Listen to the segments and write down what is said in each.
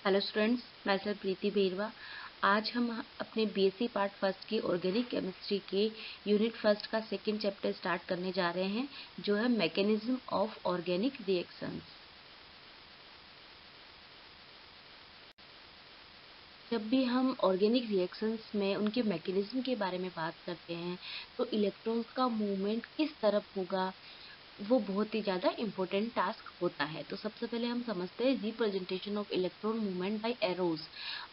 Hello students, मैं sir प्रीति बेरवा। आज हम अपने बीएससी पार्ट फर्स्ट की ऑर्गेनिक केमिस्ट्री के यूनिट फर्स्ट का सेकंड चैप्टर स्टार्ट करने जा रहे हैं, जो है मैकेनिज्म ऑफ ऑर्गेनिक रिएक्शंस। जब भी हम ऑर्गेनिक रिएक्शंस में उनके मैकेनिज्म के बारे में बात करते हैं, तो इलेक्ट्रॉन्स का मूवमेंट किस तरफ होगा, वो बहुत ही ज़्यादा इम्पोर्टेंट टास्क होता है। तो सबसे पहले हम समझते हैं representation of electron movement by arrows.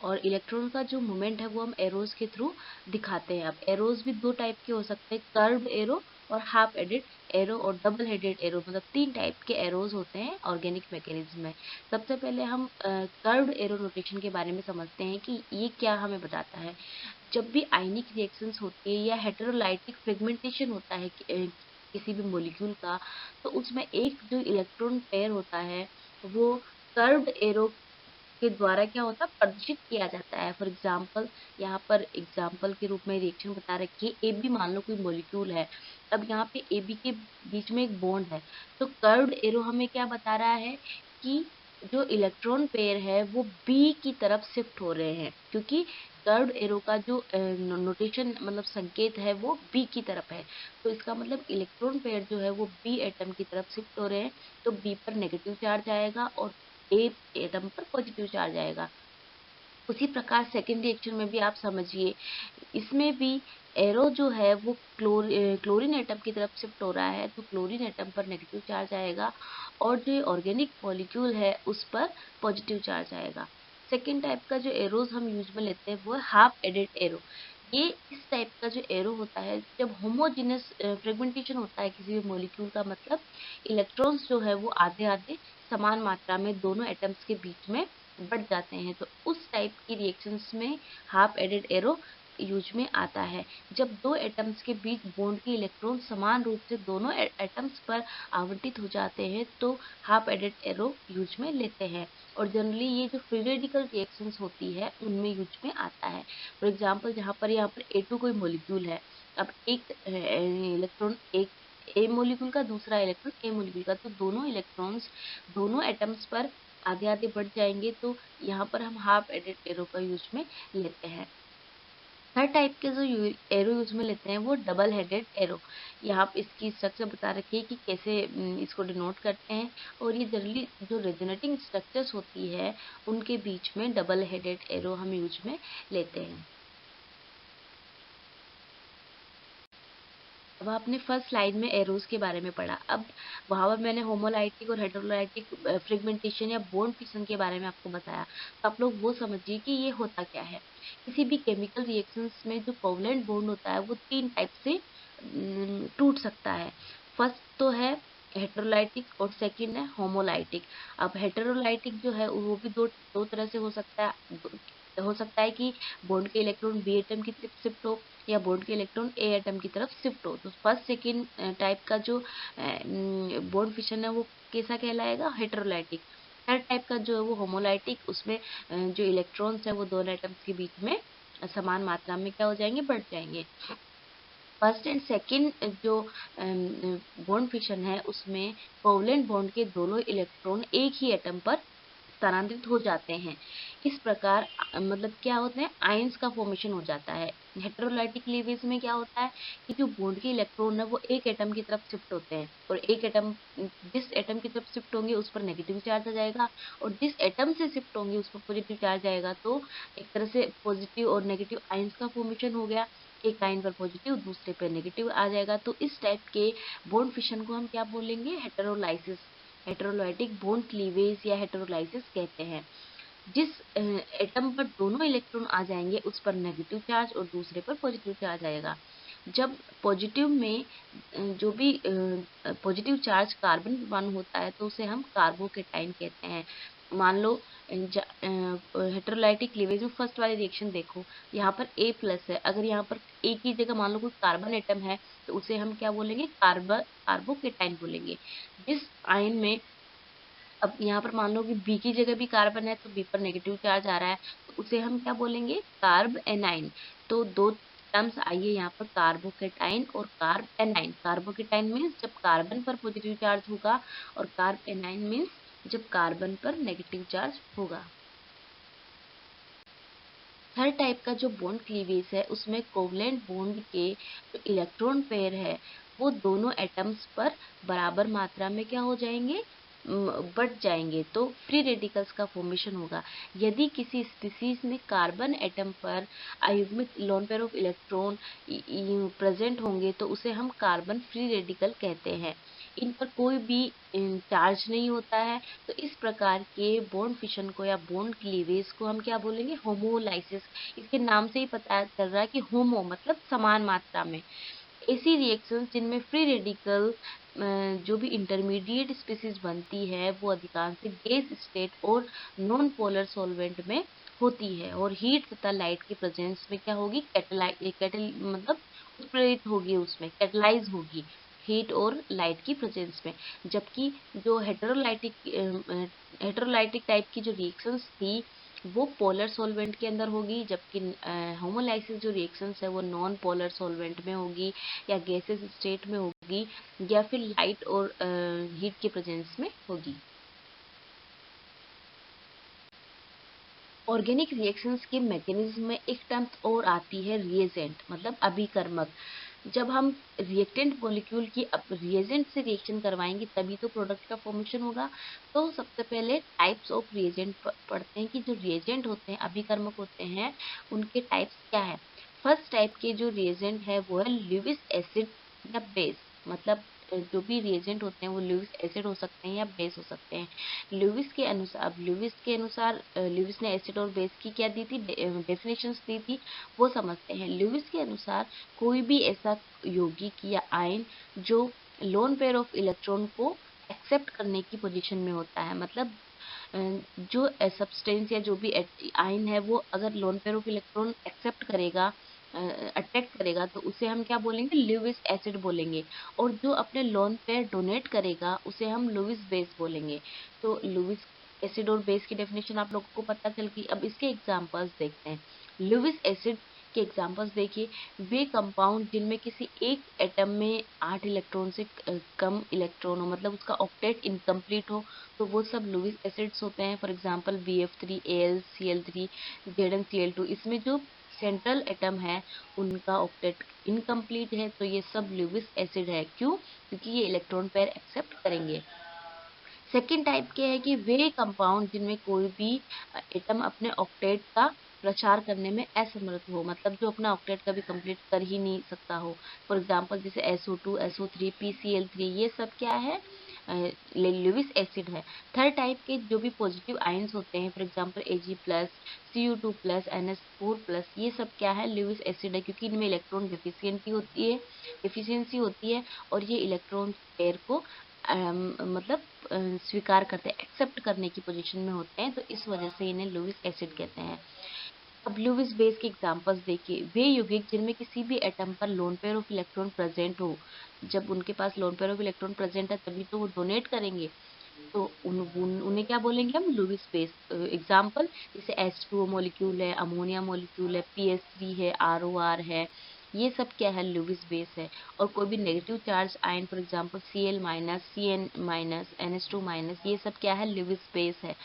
और इलेक्ट्रॉन का जो मूवमेंट है वो हम एरोज के थ्रू दिखाते हैं। अब एरोज भी दो टाइप के हो सकते हैं, कर्व्ड एरो और हाफ हेडेड एरो और डबल हेडेड एरो, मतलब तीन टाइप के एरोज होते हैं ऑर्गेनिक मैकेनिज्म में। सबसे पहले हम कर्व्ड एरो नोटेशन के बारे में समझते हैं कि ये क्या हमें बताता है। जब भी आयनिक रिएक्शंस होती है या हेटेरोलाइटिक फ्रेगमेंटेशन होता है किसी भी मॉलिक्यूल का, तो उसमें एक जो इलेक्ट्रॉन पेयर होता है वो कर्व्ड एरो के द्वारा क्या होता है, प्रदर्शित किया जाता है। फॉर एग्जाम्पल, यहाँ पर एग्जाम्पल के रूप में रिएक्शन बता रखी है। ए बी मान लो कोई मॉलिक्यूल है। अब यहाँ पे ए बी के बीच में एक बॉन्ड है, तो कर्व्ड एरो हमें क्या बता रहा है कि जो इलेक्ट्रॉन पेयर है वो बी की तरफ शिफ्ट हो रहे हैं, क्योंकि कर्व्ड एरो का जो नोटेशन मतलब संकेत है वो बी की तरफ है। तो इसका मतलब इलेक्ट्रॉन पेयर जो है वो बी एटम की तरफ शिफ्ट हो रहे हैं, तो बी पर नेगेटिव चार्ज आएगा और ए एटम पर पॉजिटिव चार्ज आएगा। उसी प्रकार सेकेंड रिएक्शन में भी आप समझिए, इसमें भी एरो जो है वो क्लोरीन एटम की तरफ शिफ्ट हो रहा है, तो क्लोरीन एटम पर नेगेटिव चार्ज आएगा और जो ऑर्गेनिक मॉलिक्यूल है उस पर पॉजिटिव चार्ज आएगा। सेकेंड टाइप का जो एरोज हम यूज में लेते हैं वो है हाफ एडेड एरो। ये इस टाइप का जो एरो होता है, जब होमोजेनस फ्रेगमेंटेशन होता है किसी भी मॉलिक्यूल का, मतलब इलेक्ट्रॉन्स जो है वो आधे आधे समान मात्रा में दोनों एटम्स के बीच में बढ़ जाते हैं, तो उस टाइप की रिएक्शंस में हाफ एडेड एरो यूज में आता है। जब दो एटम्स के बीच बॉन्ड के इलेक्ट्रॉन समान रूप से दोनों एटम्स पर आवंटित हो जाते हैं, तो हाफ एडेड एरो यूज में लेते हैं। और जनरली ये जो फ्री रेडिकल रिएक्शंस होती है उनमें यूज में आता है। फॉर एग्जांपल, यहाँ पर A2 कोई मॉलिक्यूल है। अब एक इलेक्ट्रॉन एक ए मॉलिक्यूल का, दूसरा इलेक्ट्रॉन ए मॉलिक्यूल का, तो दोनों इलेक्ट्रॉन्स दोनों एटम्स पर आधे आधे बढ़ जाएंगे, तो यहाँ पर हम हाफ एडेड एरो का यूज में लेते हैं। थर्ड टाइप के जो एरो यूज में लेते हैं वो डबल हेडेड एरो। यहाँ पे इसकी स्ट्रक्चर बता रखी है कि कैसे इसको डिनोट करते हैं। और ये जनरली जो रेजोनेटिंग स्ट्रक्चर्स होती है उनके बीच में डबल हेडेड एरो हम यूज में लेते हैं। अब आपने फर्स्ट स्लाइड में एरोज के बारे में पढ़ा। अब वहां पर मैंने होमोलाइटिक और हेटेरोलाइटिक फ्रेगमेंटेशन या बॉन्ड फिशन के बारे में आपको बताया, तो आप लोग वो समझिए कि ये होता क्या है। किसी भी केमिकल रिएक्शंस में जो कोवलेंट बॉन्ड होता है वो तीन टाइप से टूट सकता है। फर्स्ट तो है हेटेरोलाइटिक और सेकंड है होमोलाइटिक। अब हेटेरोलाइटिक जो है वो भी दो दो तरह से हो सकता है। हो सकता है कि बॉन्ड के इलेक्ट्रॉन बी एटम की तरफ शिफ्ट हो या बॉन्ड के इलेक्ट्रॉन ए एटम की तरफ शिफ्ट हो। तो फर्स्ट सेकेंड टाइप का जो बॉन्ड फिशन है वो कैसा कहलाएगा, हेटेरोलाइटिक। थर्ड टाइप का जो है वो होमोलाइटिक, उसमें जो इलेक्ट्रॉन्स है वो दोनों एटम्स के बीच में समान मात्रा में क्या हो जाएंगे, बढ़ जाएंगे। फर्स्ट एंड सेकंड जो बॉन्ड फिशन है उसमें कोवलेंट बॉन्ड के दोनों इलेक्ट्रॉन एक ही एटम पर स्थानांतरित हो जाते हैं। इस प्रकार मतलब क्या होता है, आयंस का फॉर्मेशन हो जाता है। हेटेरोलाइटिक क्लीवेज में क्या होता है कि जो बॉन्ड के इलेक्ट्रॉन है वो एक एटम की तरफ शिफ्ट होते हैं, और एक एटम जिस एटम की तरफ शिफ्ट होंगे उस पर नेगेटिव चार्ज आ जाएगा, और जिस एटम से शिफ्ट होंगे उस पर पॉजिटिव चार्ज आएगा। तो एक तरह से पॉजिटिव और नेगेटिव आयंस का फॉर्मेशन हो गया। एक आयन पर पॉजिटिव, दूसरे पर नेगेटिव आ जाएगा। तो इस टाइप के बॉन्ड फिशन को हम क्या बोलेंगे, हेटेरोलाइसिस। हेटेरोलाइटिक बॉन्ड क्लीवेज या हेटेरोलाइसिस कहते हैं। जिस एटम पर दोनों इलेक्ट्रॉन आ जाएंगे उस पर नेगेटिव चार्ज और दूसरे पर पॉजिटिव चार्ज आएगा। जब पॉजिटिव में जो भी पॉजिटिव चार्ज कार्बन परमाणु होता है तो उसे हम कार्बोकेटाइन कहते हैं। मान लो हेटेरोलाइटिक क्लीवेज में फर्स्ट वाली रिएक्शन देखो, यहाँ पर A प्लस है। अगर यहाँ पर A की जगह मान लो कोई कार्बन एटम है, तो उसे हम क्या बोलेंगे, कार्बोकेटाइन बोलेंगे। जिस आयन में, अब यहाँ पर मान लो कि बी की जगह भी कार्बन है तो बी पर नेगेटिव चार्ज आ रहा है, तो उसे हम क्या बोलेंगे, कार्ब एनाइन। तो दो टर्म्स आइए यहाँ पर, कार्बोकेटाइन और कार्ब एनाइन। कार्बोकेटाइन मीन्स जब कार्बन पर पॉजिटिव चार्ज होगा, और कार्ब एनाइन मीन्स जब कार्बन पर नेगेटिव चार्ज होगा। थर्ड टाइप का जो बॉन्ड क्लीवेज है उसमें कोवलेंट बॉन्ड के जो इलेक्ट्रॉन पेयर है वो दोनों एटम्स पर बराबर मात्रा में क्या हो जाएंगे, बढ़ जाएंगे, तो फ्री रेडिकल्स का फॉर्मेशन होगा। यदि किसी स्पीसीज में कार्बन एटम पर अयुग्मित lone pair of electron present होंगे तो उसे हम कार्बन फ्री रेडिकल कहते हैं। इन पर कोई भी चार्ज नहीं होता है, तो इस प्रकार के बॉन्ड फिशन को या बॉन्ड क्लीवेज को हम क्या बोलेंगे, होमोलाइसिस। इसके नाम से ही पता चल रहा है कि होमो मतलब समान मात्रा में। ऐसी रिएक्शंस जिनमें फ्री रेडिकल जो भी इंटरमीडिएट स्पीसीज बनती है वो अधिकांश गैस स्टेट और नॉन पोलर सॉल्वेंट में होती है और हीट तथा लाइट के प्रेजेंस में क्या होगी, कैटल मतलब उत्प्रेरित होगी, उसमें कैटलाइज होगी हीट और लाइट की प्रेजेंस में। जबकि जो हेटेरोलाइटिक टाइप की जो रिएक्शंस थी वो पोलर सॉल्वेंट के अंदर होगी, जबकि होमोलाइसिस जो रिएक्शंस है वो नॉन पोलर सॉल्वेंट में होगी या गैसेस स्टेट में होगी या फिर लाइट और हीट के प्रेजेंस में होगी। ऑर्गेनिक रिएक्शंस के मैकेनिज्म में एक टर्म और आती है रिएजेंट मतलब अभिकर्मक। जब हम रिएक्टेंट मॉलिक्यूल की रिएजेंट से रिएक्शन करवाएंगे तभी तो प्रोडक्ट का फॉर्मेशन होगा। तो सबसे पहले टाइप्स ऑफ रिएजेंट पढ़ते हैं कि जो रिएजेंट होते हैं, अभिकर्मक होते हैं, उनके टाइप्स क्या है। फर्स्ट टाइप के जो रिएजेंट है वो है लुईस एसिड या बेस। मतलब जो भी रिएजेंट होते हैं वो लुईस एसिड हो सकते हैं या बेस हो सकते हैं। लुईस ने एसिड और बेस की क्या दी थी, डेफिनेशंस दी थी, वो समझते हैं। लुईस के अनुसार कोई भी ऐसा यौगिक या आयन जो लोन पेयर ऑफ इलेक्ट्रॉन को एक्सेप्ट करने की पोजीशन में होता है, मतलब जो सब्सटेंस या जो भी आयन है वो अगर lone pair of electron accept करेगा, अट्रैक्ट करेगा, तो उसे हम क्या बोलेंगे, लुईस एसिड बोलेंगे। और जो अपने लोन पेयर डोनेट करेगा उसे हम लुईस बेस बोलेंगे। तो लुईस एसिड और बेस की डेफिनेशन आप लोगों को पता चल गई। अब इसके एग्जांपल्स देखते हैं। लुईस एसिड के एग्जांपल्स देखिए, वे कंपाउंड जिनमें किसी एक एटम में 8 इलेक्ट्रॉन से कम इलेक्ट्रॉन हो, मतलब उसका ऑक्टेट इनकम्प्लीट हो, तो वो सब लुईस एसिड्स होते हैं। For example BF3, AlCl3, ZnCl2। इसमें जो सेंट्रल एटम है उनका ऑक्टेट इनकम्प्लीट है, तो ये सब लुईस एसिड है। क्यों? क्योंकि ये इलेक्ट्रॉन पेयर एक्सेप्ट करेंगे। सेकेंड टाइप के है कि वे कंपाउंड जिनमें कोई भी एटम अपने ऑक्टेट का प्रचार करने में असमर्थ हो, मतलब जो अपना ऑक्टेट कभी कंप्लीट कर ही नहीं सकता हो। फॉर एग्जांपल जैसे SO2, SO3, PCl3, ये सब क्या है, लुईस एसिड है। थर्ड टाइप के जो भी पॉजिटिव आयंस होते हैं, for example Ag+, Cu2+, NH4+, ये सब क्या है, लुईस एसिड है, क्योंकि इनमें इलेक्ट्रॉन डिफिशियंसी होती है और ये इलेक्ट्रॉन पेयर को मतलब स्वीकार करते हैं, एक्सेप्ट करने की पोजीशन में होते हैं, तो इस वजह से इन्हें लुईस एसिड कहते हैं। अब लुईस बेस के एग्जांपल्स देखिए, वे यौगिक जिनमें किसी भी एटम पर lone pair of electron present हो। जब उनके पास lone pair of electron present है तभी तो वो डोनेट करेंगे, तो उन्हें क्या बोलेंगे हम, लुईस बेस। एग्जांपल जैसे H2O मॉलिक्यूल है, अमोनिया मॉलिक्यूल है, PS3 है, ROR है, ये सब क्या है, लुईस बेस है। और कोई भी negative charge ion, for example Cl-, Cn-, NH2-, ये सब क्या है, लुईस बेस है।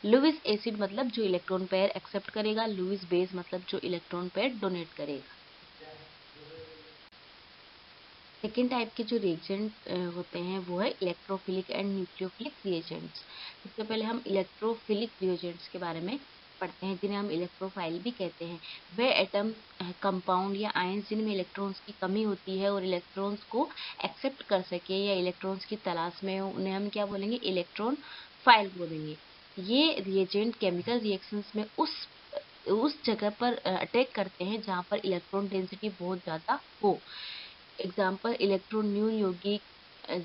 लुईस एसिड मतलब जो इलेक्ट्रॉन पेयर एक्सेप्ट करेगा, लुईस बेस मतलब जो इलेक्ट्रॉन पेयर डोनेट करेगा। सेकेंड टाइप के जो रिएजेंट होते हैं वो है इलेक्ट्रोफिलिक एंड न्यूक्लियोफिलिक रिएजेंट्स। सबसे पहले हम इलेक्ट्रोफिलिक रिएजेंट्स के बारे में पढ़ते हैं, जिन्हें हम इलेक्ट्रोफाइल भी कहते हैं। वे एटम, कंपाउंड या आयंस जिनमें इलेक्ट्रॉन्स की कमी होती है और इलेक्ट्रॉन्स को एक्सेप्ट कर सके या इलेक्ट्रॉन्स की तलाश में हो, उन्हें हम क्या बोलेंगे, इलेक्ट्रॉन फाइल बोलेंगे। ये रिएजेंट केमिकल रिएक्शंस में उस जगह पर अटैक करते हैं जहाँ पर इलेक्ट्रॉन डेंसिटी बहुत ज़्यादा हो। एग्जाम्पल इलेक्ट्रॉन न्यून यौगिक,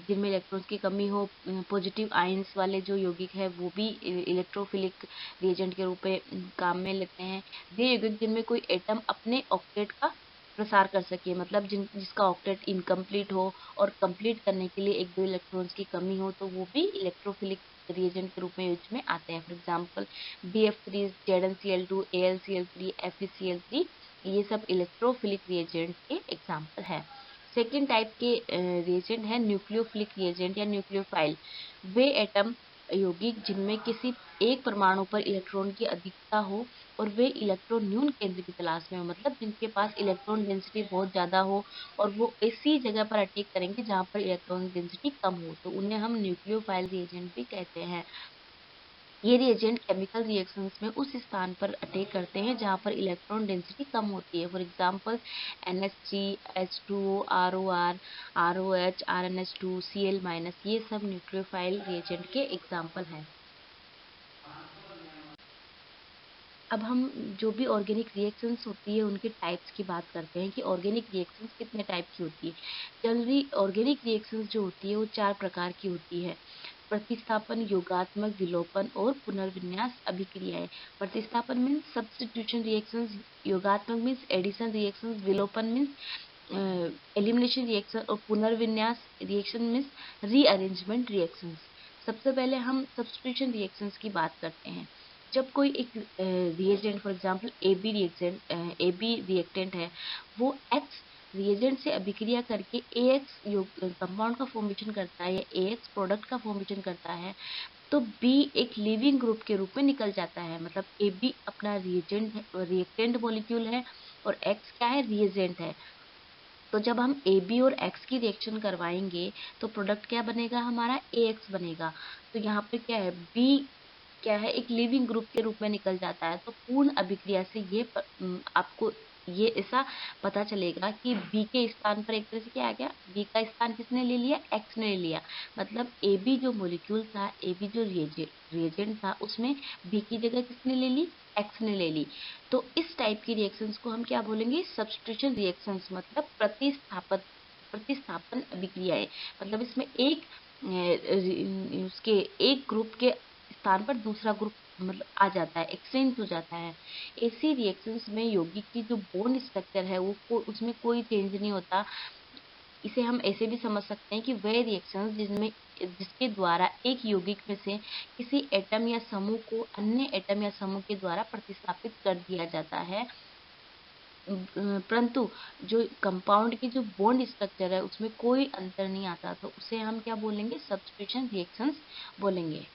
जिनमें इलेक्ट्रॉन्स की कमी हो, पॉजिटिव आयंस वाले जो यौगिक है वो भी इलेक्ट्रोफिलिक रिएजेंट के रूप में काम में लेते हैं। वे यौगिक जिनमें कोई एटम अपने ऑक्टेट का प्रसार कर सके, मतलब जिसका ऑक्टेट इनकम्प्लीट हो और कंप्लीट करने के लिए 1-2 इलेक्ट्रॉन्स की कमी हो, तो वो भी इलेक्ट्रोफिलिक रिएजेंट के रूप में यूज में आते हैं। For example BF3, ZnCl2, AlCl3, FeCl3, ये सब इलेक्ट्रोफिलिक रिएजेंट के एग्जाम्पल है। सेकेंड टाइप के रिएजेंट है न्यूक्लियोफिलिक रिएजेंट या न्यूक्लियोफाइल। वे एटम यौगिक जिनमें किसी एक परमाणु पर इलेक्ट्रॉन की अधिकता हो और वे इलेक्ट्रॉन न्यून केंद्र की तलाश में हो, मतलब जिनके पास इलेक्ट्रॉन डेंसिटी बहुत ज्यादा हो और वो ऐसी जगह पर अटैक करेंगे जहां पर इलेक्ट्रॉन डेंसिटी कम हो, तो उन्हें हम न्यूक्लियोफाइल रिएजेंट भी कहते हैं। ये रिएजेंट केमिकल रिएक्शंस में उस स्थान पर अटैक करते हैं जहां पर इलेक्ट्रॉन डेंसिटी कम होती है। For example NH3, H2O, ROR, ROH, RnH2, Cl-, ये सब न्यूक्लियोफाइल रिएजेंट के एग्जाम्पल हैं। अब हम जो भी ऑर्गेनिक रिएक्शंस होती है उनके टाइप्स की बात करते हैं कि ऑर्गेनिक रिएक्शंस कितने टाइप की होती है। जनरली ऑर्गेनिक रिएक्शंस जो होती है वो 4 प्रकार की होती है। प्रतिस्थापन, योगात्मक, विलोपन और पुनर्विन्यास अभिक्रियाएं। प्रतिस्थापन मीन्स सब्स्टिट्यूशन रिएक्शंस, योगात्मक मीन्स एडिशन रिएक्शंस, विलोपन मीन्स एलिमिनेशन रिएक्शन और पुनर्विन्यास रिएक्शन मीन्स रीअरेंजमेंट रिएक्शंस। सबसे पहले हम सब्स्टिट्यूशन रिएक्शंस की बात करते हैं। जब कोई एक reagent, for example AB reactant है, वो X रिएजेंट से अभिक्रिया करके AX कंपाउंड का फॉर्मेशन करता है या AX प्रोडक्ट का फॉर्मेशन करता है, तो B एक लिविंग ग्रुप के रूप में निकल जाता है। मतलब AB अपना रिएक्टेंट मॉलिक्यूल है और X क्या है, रिएजेंट है। तो जब हम AB और X की रिएक्शन करवाएंगे तो प्रोडक्ट क्या बनेगा, हमारा AX बनेगा। तो यहाँ पे क्या है, B क्या है, एक लिविंग ग्रुप के रूप में निकल जाता है। तो पूर्ण अभिक्रिया से आपको ये ऐसा पता चलेगा कि बी के स्थान पर एक तरह से क्या आ गया, बी का स्थान किसने ले लिया, एक्स ने ले लिया। मतलब AB जो मॉलिक्यूल था, AB जो रिएजेंट था, उसमें बी की जगह किसने ले ली, एक्स ने ले ली। तो इस टाइप की रिएक्शंस को हम क्या बोलेंगे, सब्स्टिट्यूशन रिएक्शंस, मतलब प्रतिस्थापन अभिक्रियाएं। मतलब इसमें उसके एक ग्रुप के स्थान पर दूसरा ग्रुप मतलब आ जाता है, एक्सचेंज हो जाता है। ऐसी रिएक्शंस में यौगिक की जो बॉन्ड स्ट्रक्चर है उसमें कोई चेंज नहीं होता। इसे हम ऐसे भी समझ सकते हैं कि वह रिएक्शंस जिसके द्वारा एक यौगिक में से किसी एटम या समूह को अन्य एटम या समूह के द्वारा प्रतिस्थापित कर दिया जाता है, परंतु जो कंपाउंड की जो बॉन्ड स्ट्रक्चर है उसमें कोई अंतर नहीं आता, तो उसे हम क्या बोलेंगे, सब्स्टिट्यूशन रिएक्शंस बोलेंगे।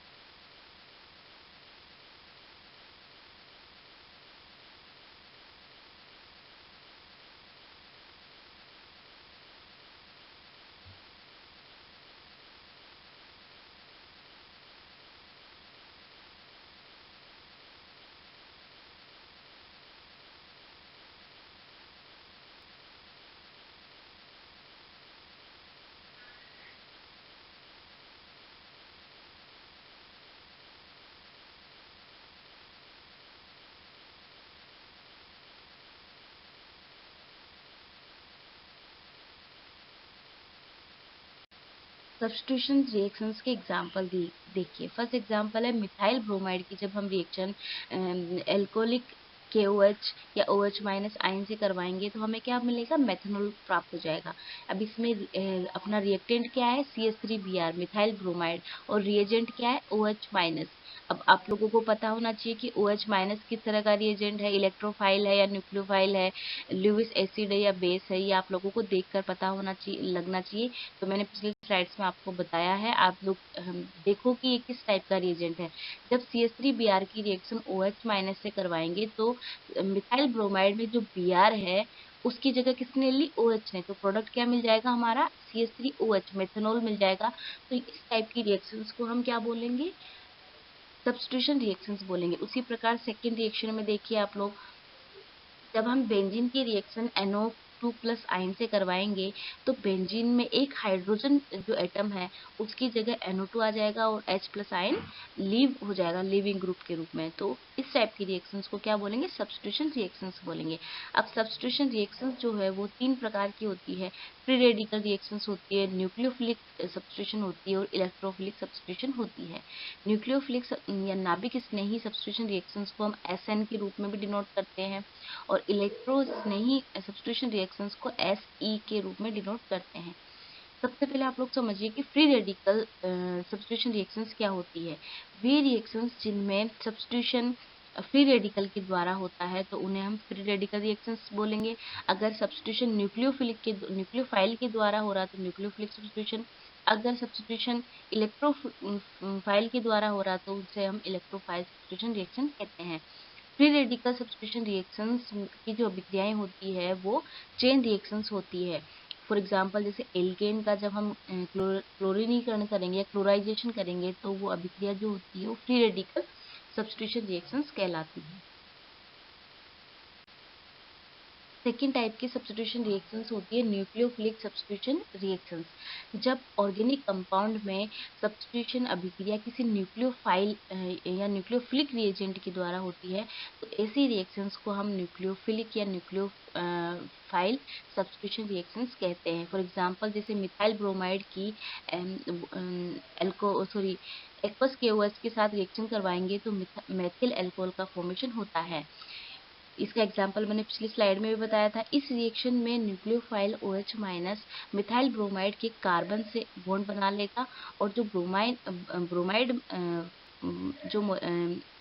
सब्स्टिट्यूशन रिएक्शंस के एग्जांपल देखिए। फर्स्ट एग्जांपल है मिथाइल ब्रोमाइड की। जब हम रिएक्शन एल्कोहलिक KOH या OH- आयन से करवाएंगे तो हमें क्या मिलेगा, मेथनॉल प्राप्त हो जाएगा। अब इसमें अपना रिएक्टेंट क्या है, CH3Br मिथाइल ब्रोमाइड, और रिएजेंट क्या है, OH-। अब आप लोगों को पता होना चाहिए कि OH- किस तरह का रिएजेंट है, इलेक्ट्रोफाइल है या न्यूक्लियोफाइल है, लुईस एसिड है या बेस है, ये आप लोगों को देखकर पता होना चाहिए, लगना चाहिए। तो मैंने पिछले स्लाइड्स में आपको बताया है, आप लोग देखो कि ये किस टाइप का रिएजेंट है। जब CH3Br की रिएक्शन OH- से करवाएंगे तो मिथाइल ब्रोमाइड में जो Br है उसकी जगह किसने ली, OH ने, तो प्रोडक्ट क्या मिल जाएगा, हमारा CH3OH मेथनॉल मिल जाएगा। तो इस टाइप की रिएक्शंस को हम क्या बोलेंगे, सब्स्टिट्यूशन रिएक्शंस बोलेंगे। उसी प्रकार सेकेंड रिएक्शन में देखिए आप लोग, जब हम बेंजीन की रिएक्शन NO2+ आयन से करवाएंगे तो बेंजीन में एक हाइड्रोजन जो एटम है उसकी जगह NO2 आ जाएगा और H+ आयन लीव हो जाएगा लिविंग ग्रुप के रूप में। तो इस टाइप की रिएक्शंस को क्या बोलेंगे, सब्स्टिट्यूशन रिएक्शंस बोलेंगे। अब सब्स्टिट्यूशन रिएक्शंस जो है वो 3 प्रकार की होती है। फ्री रेडिकल रिएक्शंस होती है, न्यूक्लियोफिलिक सब्स्टिट्यूशन होती है और इलेक्ट्रोफिलिक सब्स्टिट्यूशन होती है। न्यूक्लियोफिलिक या नाभिक स्नेही सब्स्टिट्यूशन रिएक्शंस को हम SN के रूप में भी डिनोट करते हैं और इलेक्ट्रोस्नेही सब्स्टिट्यूशन रिएक्शंस को SE के रूप में डिनोट करते हैं। सबसे पहले आप लोग समझिए कि फ्री रेडिकल सब्स्टिट्यूशन रिएक्शंस क्या होती है। वे रिएक्शंस जिनमें सब्स्टिट्यूशन फ्री रेडिकल के द्वारा होता है तो उन्हें हम फ्री रेडिकल रिएक्शंस बोलेंगे। अगर सब्स्टिट्यूशन न्यूक्लियोफाइल के द्वारा हो रहा है तो न्यूक्लियोफिलिक सब्स्टिट्यूशन। अगर सब्स्टिट्यूशन इलेक्ट्रोफाइल के द्वारा हो रहा तो उसे हम इलेक्ट्रोफाइल सब्स्टिट्यूशन रिएक्शन कहते हैं। फ्री रेडिकल सब्स्टिट्यूशन रिएक्शंस की जो अभिक्रियाएं होती है वो चेन रिएक्शंस होती है। फॉर एग्जांपल जैसे एल्केन का जब हम क्लोरीनीकरण करेंगे या क्लोराइजेशन करेंगे तो वो अभिक्रिया जो होती है वो फ्री रेडिकल सब्स्टिट्यूशन रिएक्शंस कहलाती है। सेकेंड टाइप की सब्स्टिट्यूशन रिएक्शंस होती है न्यूक्लियोफिलिक सब्स्टिट्यूशन रिएक्शंस। जब ऑर्गेनिक कंपाउंड में सब्स्टिट्यूशन अभिक्रिया किसी न्यूक्लियोफाइल या न्यूक्लियोफिलिक रिएजेंट के द्वारा होती है तो ऐसी रिएक्शंस को हम न्यूक्लियोफिलिक या न्यूक्लियोफाइल सब्स्टिट्यूशन रिएक्शंस कहते हैं। फॉर एग्जांपल जैसे मिथाइल ब्रोमाइड की एल्को सॉरी एक्वस केओएस के साथ रिएक्शन करवाएंगे तो मेथिल एल्कोहल का फॉर्मेशन होता है। इसका एग्जाम्पल मैंने पिछली स्लाइड में भी बताया था। इस रिएक्शन में nucleophile OH minus methyl bromide के कार्बन से बॉन्ड बना लेगा और जो ब्रोमाइड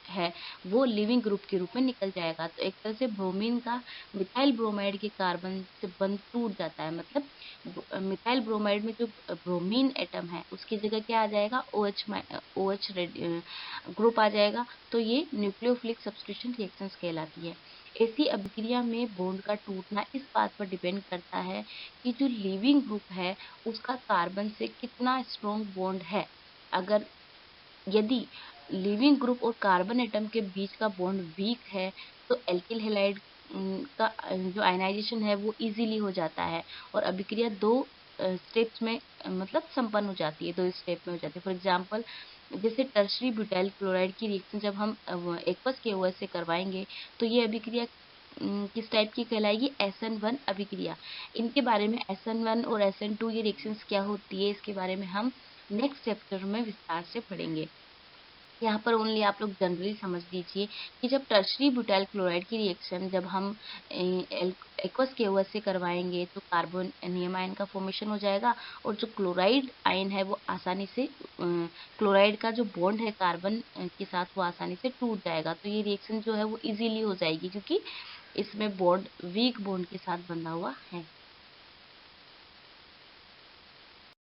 है वो लिविंग ग्रुप के रूप में निकल जाएगा। तो एक तरह से ब्रोमीन का मिथाइल ब्रोमाइड के कार्बन से बंध टूट जाता है, मतलब मिथाइल ब्रोमाइड में जो ब्रोमीन एटम है उसकी जगह क्या आ जाएगा, OH ग्रुप आ जाएगा। तो ये न्यूक्लियोफिलिक सब्स्टिट्यूशन रिएक्शंस कहलाती है। ऐसी अभिक्रिया में बॉन्ड का टूटना इस बात पर डिपेंड करता है कि जो लिविंग ग्रुप है उसका कार्बन से कितना स्ट्रॉन्ग बॉन्ड है। अगर यदि लिविंग ग्रुप और कार्बन एटम के बीच का बॉन्ड वीक है तो एल्किल हैलाइड का जो आयनाइजेशन है वो इजीली हो जाता है और अभिक्रिया दो स्टेप्स में मतलब संपन्न हो जाती है, दो स्टेप में हो जाती है। फॉर एग्जांपल जैसे टर्शरी ब्यूटाइल क्लोराइड की रिएक्शन जब हम एक्वस KOH से करवाएंगे तो ये अभिक्रिया किस टाइप की कहलाएगी, SN1 अभिक्रिया। इनके बारे में SN1 और SN2 ये रिएक्शंस क्या होती है इसके बारे में हम नेक्स्ट चैप्टर में विस्तार से पढ़ेंगे। यहाँ पर ओनली आप लोग जनरली समझ लीजिए कि जब टर्शरी ब्यूटाइल क्लोराइड की रिएक्शन जब हम एक्वस KOH से करवाएंगे तो कार्बोनियम आयन का फॉर्मेशन हो जाएगा और जो क्लोराइड आयन है वो आसानी से क्लोराइड का जो बॉन्ड है कार्बन के साथ वो आसानी से टूट जाएगा। तो ये रिएक्शन जो है वो इजीली हो जाएगी क्योंकि इसमें बॉन्ड वीक बॉन्ड के साथ बंधा हुआ है।